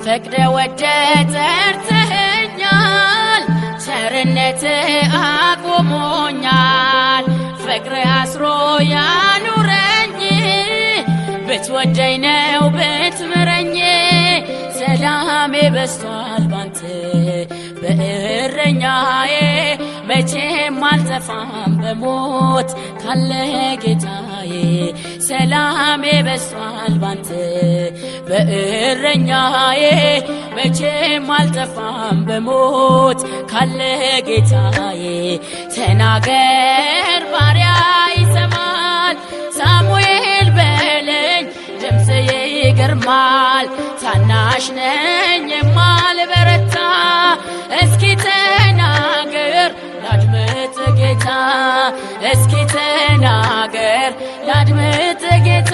ፈቅደ ወደ ጠርተኸኛል ቸርነት አቆሞኛል ፍቅር አስሮ ያኑረኝ ብትወደኝ ነው ብትምረኝ ሰላሜ በስቷል ባንተ በእረኛዬ መቼም አልጠፋም በሞት ካለ ጌታዬ ሰላሜ በስቷል ባንተ በእረኛዬ መቼም አልጠፋም በሞት ካለ ጌታዬ ተናገር ባሪያ ይሰማል ሳሙኤል በለኝ ድምፅዬ ይገርማል ታናሽ ነኝ የማልበረታ እስኪ ተናገር ላድምጥ ጌታ እስኪ ተናገር ላድምጥ ጌታ